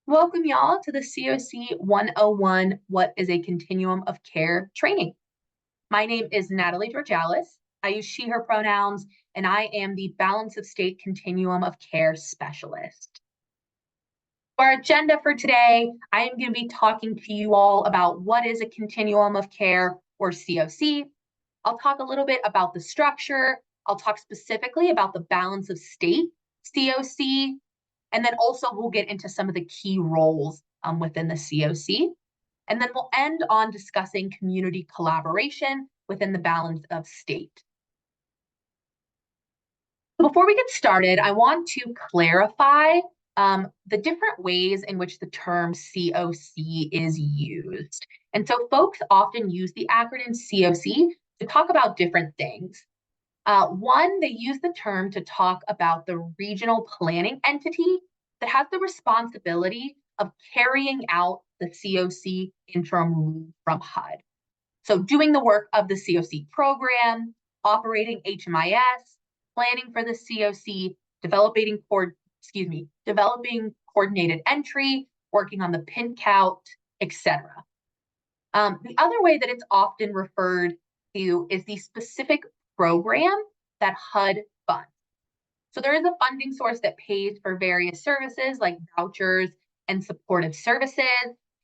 Welcome, y'all, to the COC 101 What is a Continuum of Care training. My name is Natalie Georgalis. I use she, her pronouns, and I am the Balance of State Continuum of Care specialist. For our agenda for today, I am going to be talking to you all about what is a continuum of care, or COC. I'll talk a little bit about the structure. I'll talk specifically about the balance of state COC, and then also we'll get into some of the key roles within the COC. And then we'll end on discussing community collaboration within the balance of state. Before we get started, I want to clarify the different ways in which the term COC is used. And so folks often use the acronym COC to talk about different things. One, they use the term to talk about the regional planning entity that has the responsibility of carrying out the COC interim rule from HUD. So doing the work of the COC program, operating HMIS, planning for the COC, developing coordinated entry, working on the pin count, etc. The other way that it's often referred to is the specific program that HUD funds. So there is a funding source that pays for various services like vouchers and supportive services.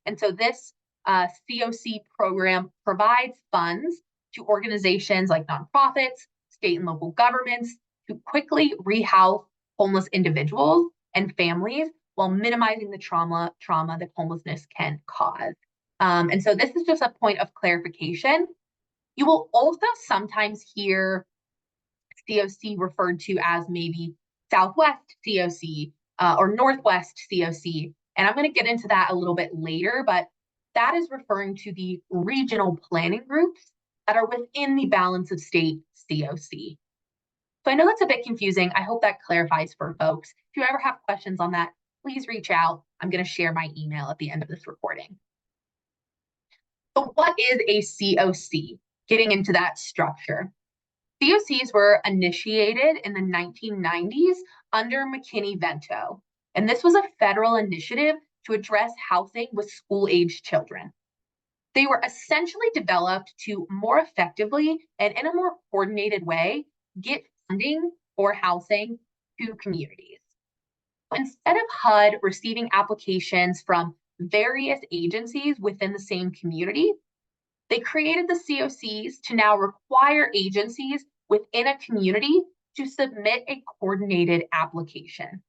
And so this COC program provides funds to organizations like nonprofits, state and local governments to quickly rehouse homeless individuals and families while minimizing the trauma that homelessness can cause. And so this is just a point of clarification. You will also sometimes hear COC referred to as maybe Southwest COC or Northwest COC. And I'm going to get into that a little bit later, but that is referring to the regional planning groups that are within the balance of state COC. So I know that's a bit confusing. I hope that clarifies for folks. If you ever have questions on that, please reach out. I'm going to share my email at the end of this recording. So what is a COC? Getting into that structure. COCs were initiated in the 1990s under McKinney-Vento, and this was a federal initiative to address housing with school-aged children. They were essentially developed to more effectively and in a more coordinated way get funding for housing to communities. Instead of HUD receiving applications from various agencies within the same community, they created the COCs to now require agencies within a community to submit a coordinated application.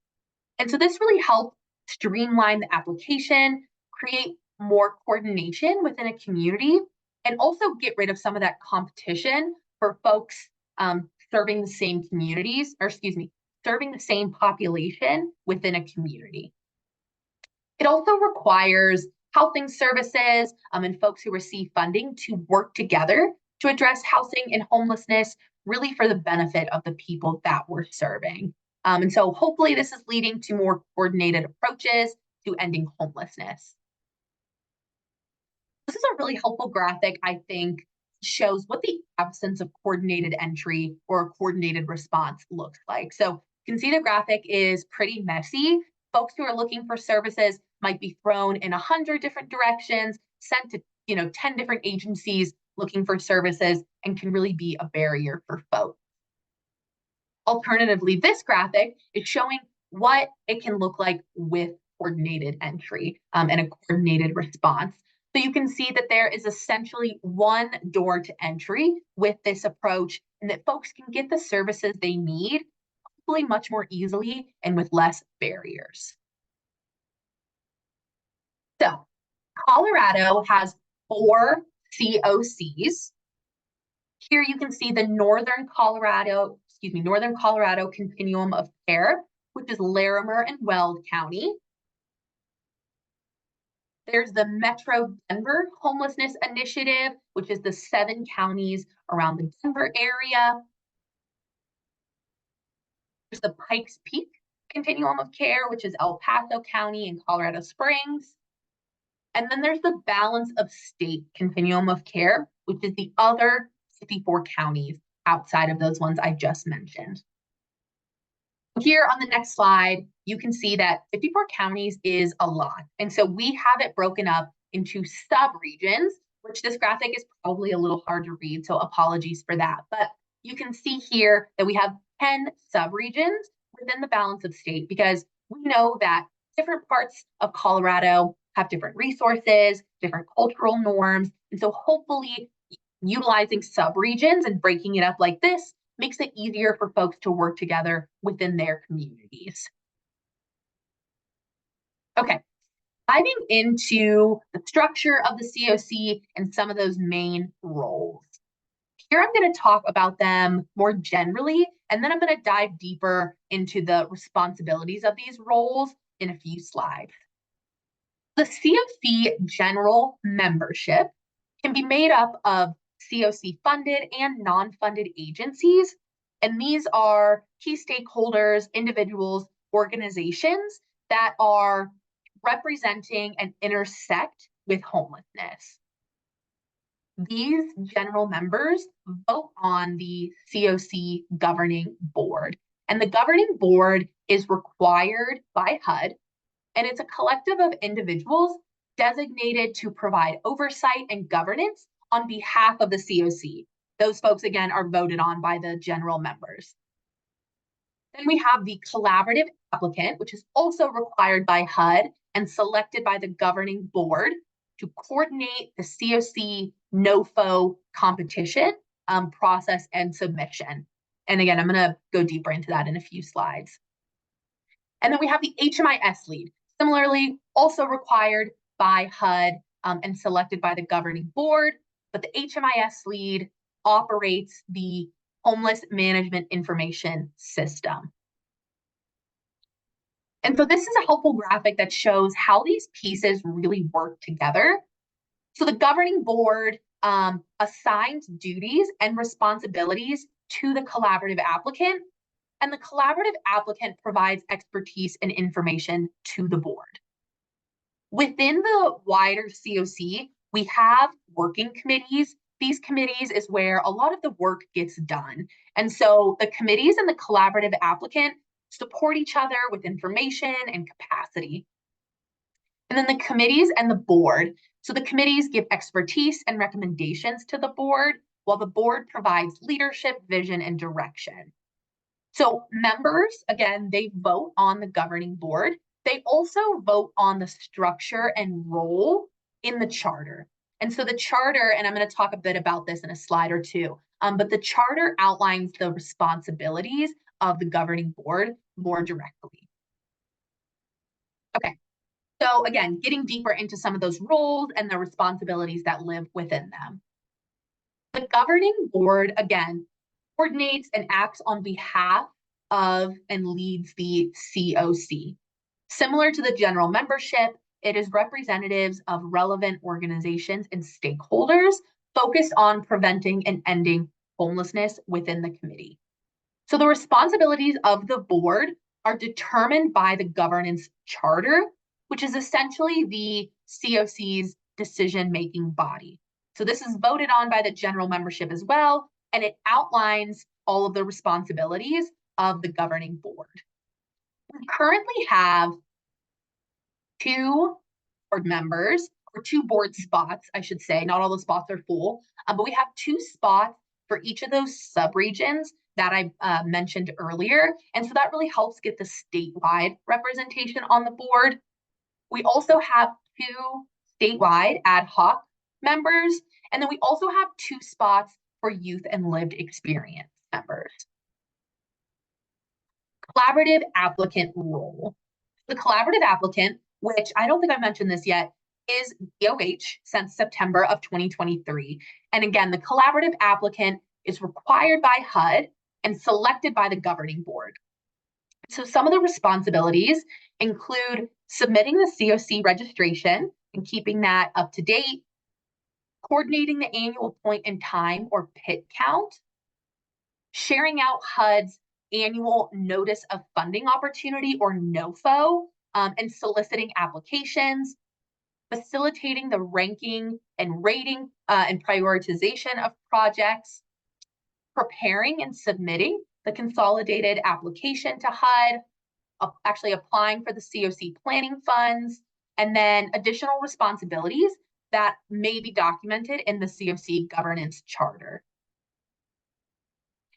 And so this really helped streamline the application, create more coordination within a community, and also get rid of some of that competition for folks serving the same communities, serving the same population within a community. It also requires housing services and folks who receive funding to work together to address housing and homelessness, really for the benefit of the people that we're serving. And so hopefully this is leading to more coordinated approaches to ending homelessness. This is a really helpful graphic, I think, shows what the absence of coordinated entry or a coordinated response looks like. So you can see the graphic is pretty messy. Folks who are looking for services might be thrown in 100 different directions, sent to 10 different agencies looking for services, and can really be a barrier for folks. Alternatively, this graphic is showing what it can look like with coordinated entry and a coordinated response. So you can see that there is essentially one door to entry with this approach, and that folks can get the services they need hopefully much more easily and with less barriers. So Colorado has 4 COCs. Here you can see the Northern Colorado Continuum of Care, which is Larimer and Weld County. There's the Metro Denver Homelessness Initiative, which is the 7 counties around the Denver area. There's the Pikes Peak Continuum of Care, which is El Paso County and Colorado Springs. And then there's the Balance of State Continuum of Care, which is the other 54 counties outside of those ones I just mentioned. Here on the next slide, you can see that 54 counties is a lot. And so we have it broken up into sub-regions, which this graphic is probably a little hard to read, so apologies for that. But you can see here that we have 10 sub-regions within the balance of state, because we know that different parts of Colorado have different resources, different cultural norms. And so hopefully utilizing sub-regions and breaking it up like this makes it easier for folks to work together within their communities. Okay, diving into the structure of the COC and some of those main roles. Here I'm going to talk about them more generally, and then I'm going to dive deeper into the responsibilities of these roles in a few slides. The COC general membership can be made up of COC funded and non-funded agencies. And these are key stakeholders, individuals, organizations that are representing and intersect with homelessness. These general members vote on the COC governing board. And the governing board is required by HUD, and it's a collective of individuals designated to provide oversight and governance on behalf of the COC. Those folks, again, are voted on by the general members. Then we have the collaborative applicant, which is also required by HUD and selected by the governing board to coordinate the COC NOFO competition process and submission. And again, I'm going to go deeper into that in a few slides. And then we have the HMIS lead, similarly also required by HUD and selected by the governing board, but the HMIS lead operates the Homeless Management Information System. And so this is a helpful graphic that shows how these pieces really work together. So the governing board assigns duties and responsibilities to the collaborative applicant, and the collaborative applicant provides expertise and information to the board. Within the wider COC, we have working committees. These committees is where a lot of the work gets done. And so the committees and the collaborative applicant support each other with information and capacity. And then the committees and the board. So the committees give expertise and recommendations to the board, while the board provides leadership, vision, and direction. So members, again, they vote on the governing board. They also vote on the structure and role in the charter. And so the charter, and I'm going to talk a bit about this in a slide or two, but the charter outlines the responsibilities of the governing board more directly. Okay, so again, getting deeper into some of those roles and the responsibilities that live within them. The governing board, again, coordinates and acts on behalf of and leads the COC. Similar to the general membership, it is representatives of relevant organizations and stakeholders focused on preventing and ending homelessness within the committee. So the responsibilities of the board are determined by the governance charter, which is essentially the COC's decision-making body. So this is voted on by the general membership as well, and it outlines all of the responsibilities of the governing board. We currently have 2 board members, or 2 board spots, I should say. Not all the spots are full, but we have 2 spots for each of those subregions that I mentioned earlier. And so that really helps get the statewide representation on the board. We also have 2 statewide ad hoc members, and then we also have 2 spots for youth and lived experience members. Collaborative applicant role. The collaborative applicant, which I don't think I mentioned this yet, is DOH since September of 2023. And again, the collaborative applicant is required by HUD and selected by the governing board. So some of the responsibilities include submitting the COC registration and keeping that up to date, coordinating the annual point in time or PIT count, sharing out HUD's annual notice of funding opportunity or NOFO, and soliciting applications, facilitating the ranking and rating and prioritization of projects, preparing and submitting the consolidated application to HUD, actually applying for the COC planning funds, and then additional responsibilities that may be documented in the COC governance charter.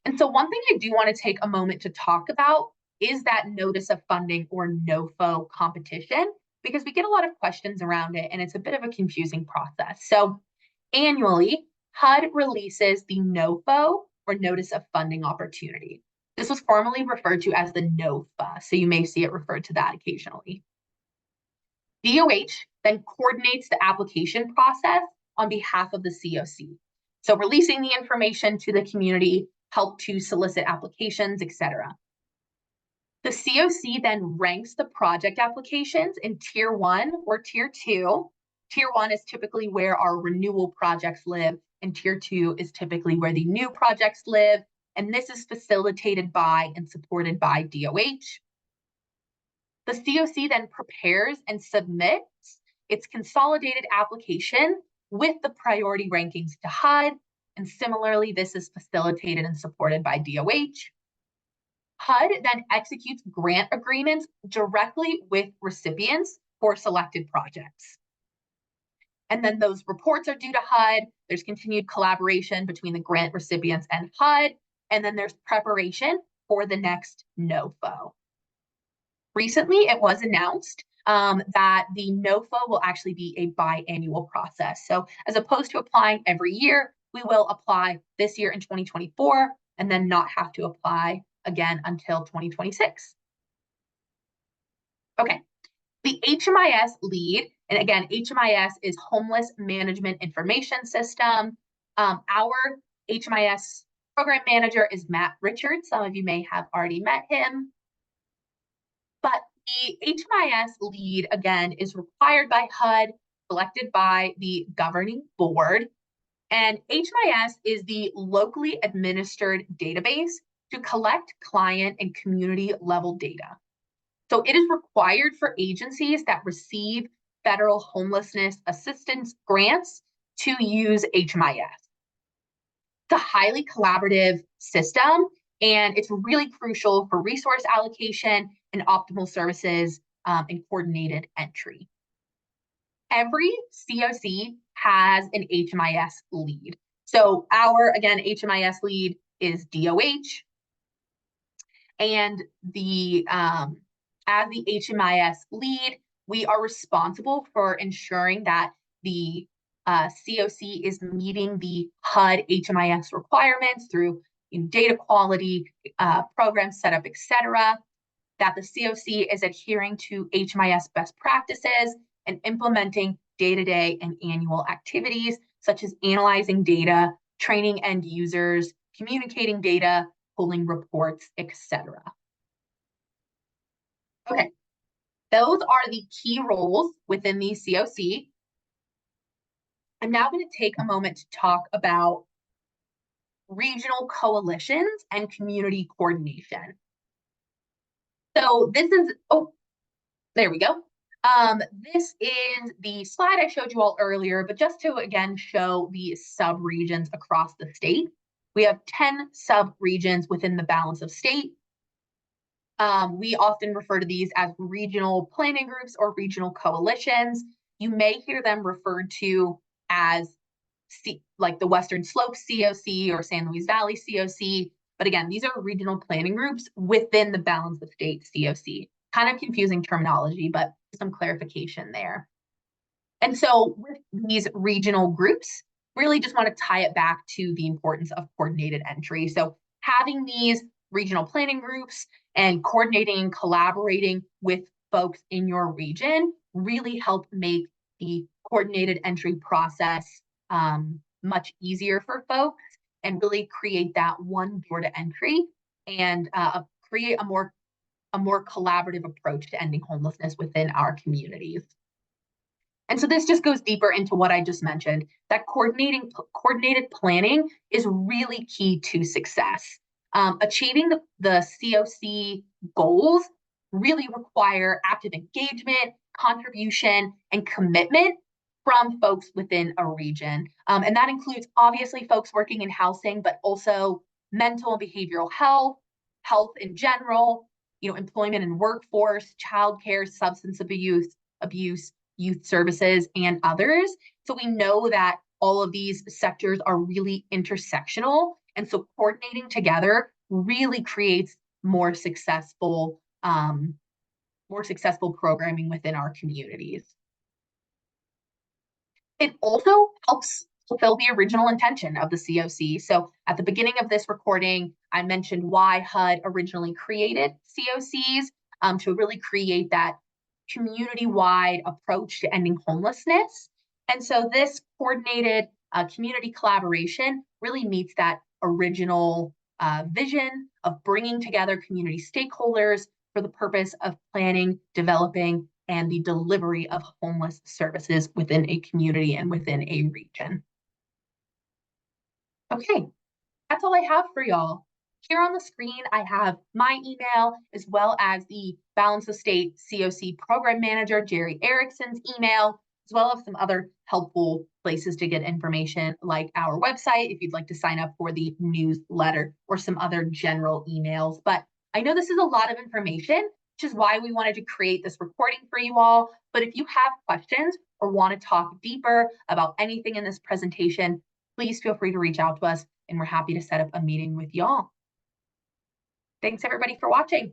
And so one thing I do want to take a moment to talk about is that notice of funding or NOFO competition, because we get a lot of questions around it and it's a bit of a confusing process. So annually, HUD releases the NOFO or notice of funding opportunity. This was formerly referred to as the NOFA, so you may see it referred to that occasionally. DOH then coordinates the application process on behalf of the COC. So releasing the information to the community, help to solicit applications, etc. The COC then ranks the project applications in Tier 1 or Tier 2. Tier 1 is typically where our renewal projects live, and Tier 2 is typically where the new projects live, and this is facilitated by and supported by DOH. The COC then prepares and submits its consolidated application with the priority rankings to HUD, and similarly, this is facilitated and supported by DOH. HUD then executes grant agreements directly with recipients for selected projects. And then those reports are due to HUD. There's continued collaboration between the grant recipients and HUD, and then there's preparation for the next NOFO. Recently, it was announced that the NOFO will actually be a biannual process. So as opposed to applying every year, we will apply this year in 2024 and then not have to apply again until 2026. Okay, the HMIS lead, and again, HMIS is Homeless Management Information System. Our HMIS program manager is Matt Richards. Some of you may have already met him. But the HMIS lead, again, is required by HUD, selected by the governing board. And HMIS is the locally administered database to collect client and community level data. So it is required for agencies that receive federal homelessness assistance grants to use HMIS. It's a highly collaborative system, and it's really crucial for resource allocation and optimal services and coordinated entry. Every COC has an HMIS lead. So our, again, HMIS lead is DOH, and as the HMIS lead, we are responsible for ensuring that the COC is meeting the HUD HMIS requirements through data quality, program setup, etc., that the COC is adhering to HMIS best practices and implementing day-to-day and annual activities, such as analyzing data, training end users, communicating data, pulling reports, etc. Okay, those are the key roles within the COC. I'm now going to take a moment to talk about regional coalitions and community coordination. So this is, oh, there we go. This is the slide I showed you all earlier, but just to again show the sub-regions across the state. We have 10 sub-regions within the balance of state. We often refer to these as regional planning groups or regional coalitions. You may hear them referred to as like the Western Slopes COC or San Luis Valley COC. But again, these are regional planning groups within the balance of state COC. Kind of confusing terminology, but some clarification there. And so with these regional groups, really just want to tie it back to the importance of coordinated entry. So having these regional planning groups and coordinating and collaborating with folks in your region really help make the coordinated entry process much easier for folks and really create that one door to entry and create a more collaborative approach to ending homelessness within our communities. And so this just goes deeper into what I just mentioned, that coordinated planning is really key to success. Achieving the COC goals really require active engagement, contribution, and commitment from folks within a region. And that includes obviously folks working in housing, but also mental and behavioral health, health in general, employment and workforce, childcare, substance abuse, youth services, and others. So we know that all of these sectors are really intersectional. And so coordinating together really creates more successful programming within our communities. It also helps fulfill the original intention of the COC. So at the beginning of this recording, I mentioned why HUD originally created COCs, to really create that community-wide approach to ending homelessness. And so this coordinated community collaboration really meets that original vision of bringing together community stakeholders for the purpose of planning, developing, and the delivery of homeless services within a community and within a region. Okay, that's all I have for y'all. Here on the screen, I have my email as well as the Balance of State COC Program Manager, Jerry Erickson's email, as well as some other helpful places to get information like our website if you'd like to sign up for the newsletter or some other general emails. But I know this is a lot of information, which is why we wanted to create this recording for you all. But if you have questions or want to talk deeper about anything in this presentation, please feel free to reach out to us and we're happy to set up a meeting with y'all. Thanks everybody for watching.